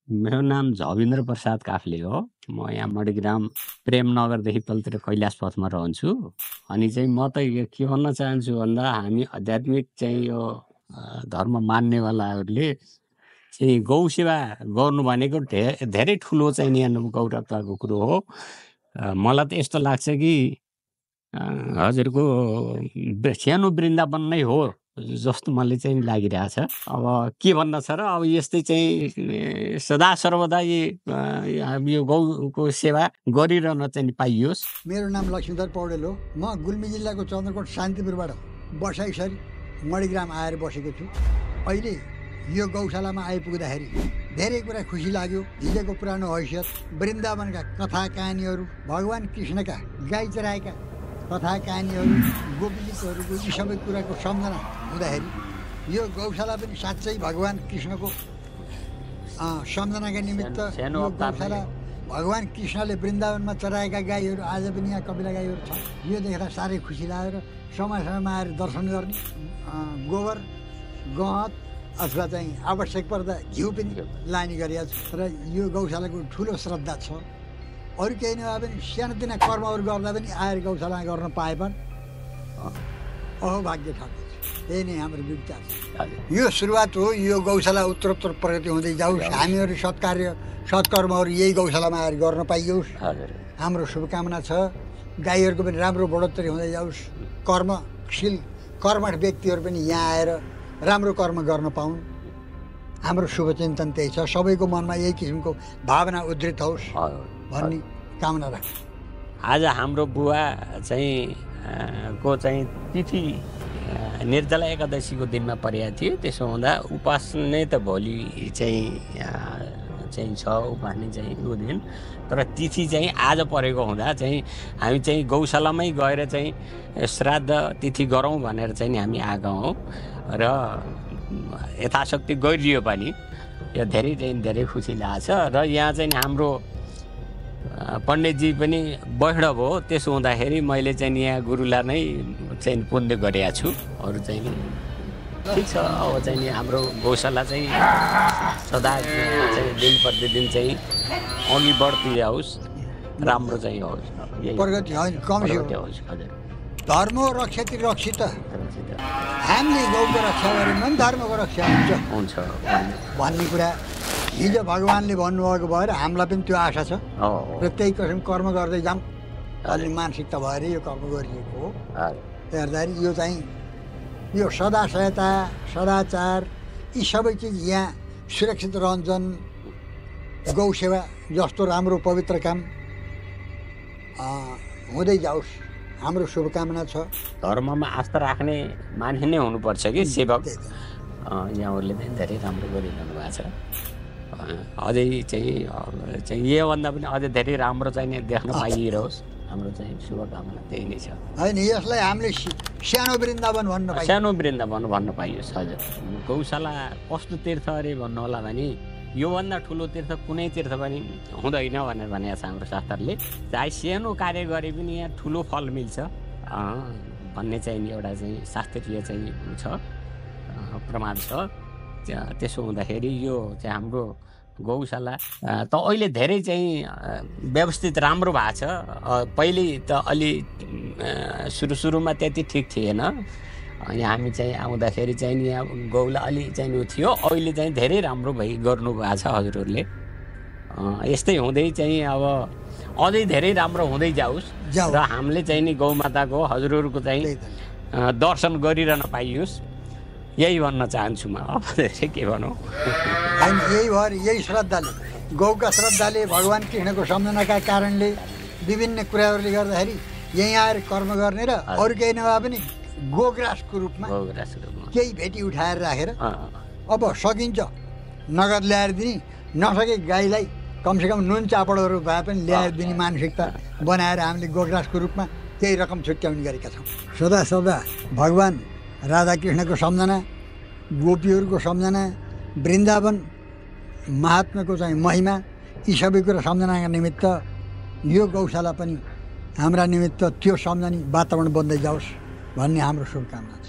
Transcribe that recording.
मेरो नाम झविन्द्र प्रसाद काफ्ले हो। म यहाँ मणिग्राम प्रेमनगरदेखि तलतिर कैलाश पथमा रहन्छु। अनि चाहिँ म त के भन्न चाहन्छु भन्दा हामी आध्यात्मिक चाहिँ यो धर्म मान्नेवालाहरूले चाहिँ गौ सेवा गर्नु भनेको धेरै ठुलो चाहिँ यहाँ गौरवताको कुरो हो। मलाई त यस्तो लाग्छ कि हजुरको सानो वृन्दावन नै हो जस्तो मलाई चाहिँ लागिरहेछ। अब के भन्न छ र, अब यस्तै चाहिँ सदा सर्वदा यो गौको सेवा गरिरहन चाहिँ पाइयोस्। मेरो नाम लक्ष्मीधर पौडेल हो। म गुल्मी जिल्लाको चन्द्रकोट शान्तिपुरबाट बसाइसरी मणिग्राम आएर बसेको छु। अहिले यो गौशालामा आइपुग्दाखेरि धेरै कुरा खुसी लाग्यो। हिजोको पुरानो हैसियत, वृन्दावनका कथा कहानीहरू, भगवान कृष्णका गाई चराएका कथा कहानीहरू, गोपीगीतहरूको यी सबै कुराको सम्झना हुँदाखेरि यो गौशाला पनि साँच्चै भगवान कृष्णको सम्झनाका निमित्त यो गौशाला भगवान कृष्णले वृन्दावनमा चराएका गाईहरू आज पनि यहाँ कपिला गाईहरू छ। यो देख्दा साह्रै खुसी लाग्यो र समय समयमा आएर दर्शन गर्ने, गोबर गहत अथवा चाहिँ आवश्यक पर्दा घिउ पनि लाने गरिएको छु। र यो गौशालाको ठुलो श्रद्धा छ। अरू केही नभए पनि सानोतिना कर्महरू गर्दा पनि आएर गौशाला गर्न पाए पनि अहोभाग्य ठाकुर। यही नै हाम्रो विचार छ। यो सुरुवात हो। यो गौशाला उत्तरोत्तर प्रगति हुँदै जाओस्। हामीहरू सत्कार्य सत्कर्महरू यही गौशालामा आएर गर्न पाइयोस्, हाम्रो शुभकामना छ। गाईहरूको पनि राम्रो बढोत्तरी हुँदै जाओस्। कर्मशील कर्मठ व्यक्तिहरू पनि यहाँ आएर राम्रो कर्म गर्न पाउन्। हाम्रो शुभचिन्तन त्यही छ। सबैको मनमा यही किसिमको भावना उद्धृत होस् भन्ने कामना राख्छु। आज हाम्रो बुवा चाहिँ को चाहिँ तिथि निर्जला एकादशीको दिनमा परेको थियो। त्यसो हुँदा उपास नै त भोलि चाहिँ छ, उपास नै चाहिँ यो दिन। तर तिथि चाहिँ आज परेको हुँदा चाहिँ हामी चाहिँ गौशालामै गएर चाहिँ श्राद्ध तिथि गरौँ भनेर चाहिँ हामी आएका हौँ र यथाशक्ति गरियो पनि। यो धेरै खुसी लाग्छ। र यहाँ चाहिँ हाम्रो पण्डितजी पनि वैष्णव हो। त्यसो हुँदाखेरि मैले चाहिँ यहाँ गुरुलाई नै चाहिँ पुण्य गरेको छु। अरू चाहिँ ठिक छ। अब चाहिँ हाम्रो गौशाला चाहिँ सदा चाहिँ दिन प्रतिदिन चाहिँ अघि बढ्दै जाओस्, राम्रो चाहिँ होस्, प्रगति होस्। हजुर, धर्म रक्षति रक्षित। हामीले गौको रक्षा गऱ्यौँ भने धर्मको रक्षा हुन्छ भन्ने कुरा हिजो भगवान्ले भन्नुभएको भएर हामीलाई पनि त्यो आशा छ। र त्यही किसिम कर्म गर्दै जाऊँ भन्ने मानसिकता भएर यो कर्म गरिएको हो। हेर्दाखेरि यो चाहिँ यो सदाशयता सदाचार यी सबै चिज यहाँ सुरक्षित रहन्छन्। गौ सेवा जस्तो राम्रो पवित्र काम हुँदै जाओस्, हाम्रो शुभकामना छ। धर्ममा आस्था राख्ने मान्छे नै हुनुपर्छ कि सेवक। यहाँहरूले चाहिँ धेरै राम्रो गरिरहनु भएको छ। अझै चाहिँ योभन्दा पनि अझै धेरै राम्रो चाहिँ देख्न पाइरहोस्, हाम्रो चाहिँ शुभकामना त्यही नै छ। होइन, यसलाई हामीले सानो वृन्दावन भन्न पाइयोस्। हजुर, गौशाला कस्तो तीर्थ अरे भन्नु होला भने योभन्दा ठुलो तीर्थ कुनै तीर्थ पनि हुँदैन भनेर भनेको छ हाम्रो शास्त्रले। चाहे सानो कार्य गरे पनि यहाँ ठुलो फल मिल्छ भन्ने चाहिँ एउटा चाहिँ शास्त्रीय चाहिँ छ, प्रमाण छ। त्यसो हुँदाखेरि यो चाहिँ हाम्रो गौशाला त अहिले धेरै चाहिँ व्यवस्थित राम्रो भएको छ। पहिले त अलि सुरुमा त्यति ठिक थिएन। यहाँ हामी चाहिँ आउँदाखेरि चाहिँ यहाँ गौला अलि चाहिँ उ थियो। अहिले चाहिँ धेरै राम्रो गर्नु भएको छ हजुरहरूले। यस्तै हुँदै चाहिँ अब अझै धेरै राम्रो हुँदै जाओस् र हामीले चाहिँ नि गौमाताको हजुरहरूको चाहिँ दर्शन गरिरहन पाइयोस्, यही भन्न चाहन्छु म। अब धेरै के भनौँ, यही भएर यही श्रद्धाले, गौका श्रद्धाले, भगवान कृष्णको सम्झनाका कारणले विभिन्न कुराहरूले गर्दाखेरि यहीँ आएर कर्म गर्ने र अरू केही नभए पनि गोग्रासको रूपमा केही भेटी उठाएर राखेर अब सकिन्छ नगद ल्याएर दिने, नसके गाईलाई कमसेकम नुन चापडहरू भए पनि ल्याएर दिने मानसिकता बनाएर हामीले गोग्रासको रूपमा केही रकम छुट्याउने गरेका छौँ। सदा भगवान राधाकृष्णको सम्झना, गोपीहरूको सम्झना, वृन्दावन महात्माको चाहिँ महिमा, यी सबै कुरा सम्झनाका निमित्त यो गौशाला पनि हाम्रा निमित्त त्यो सम्झने वातावरण बन्दै जाओस् भन्ने हाम्रो शुभकामना छ।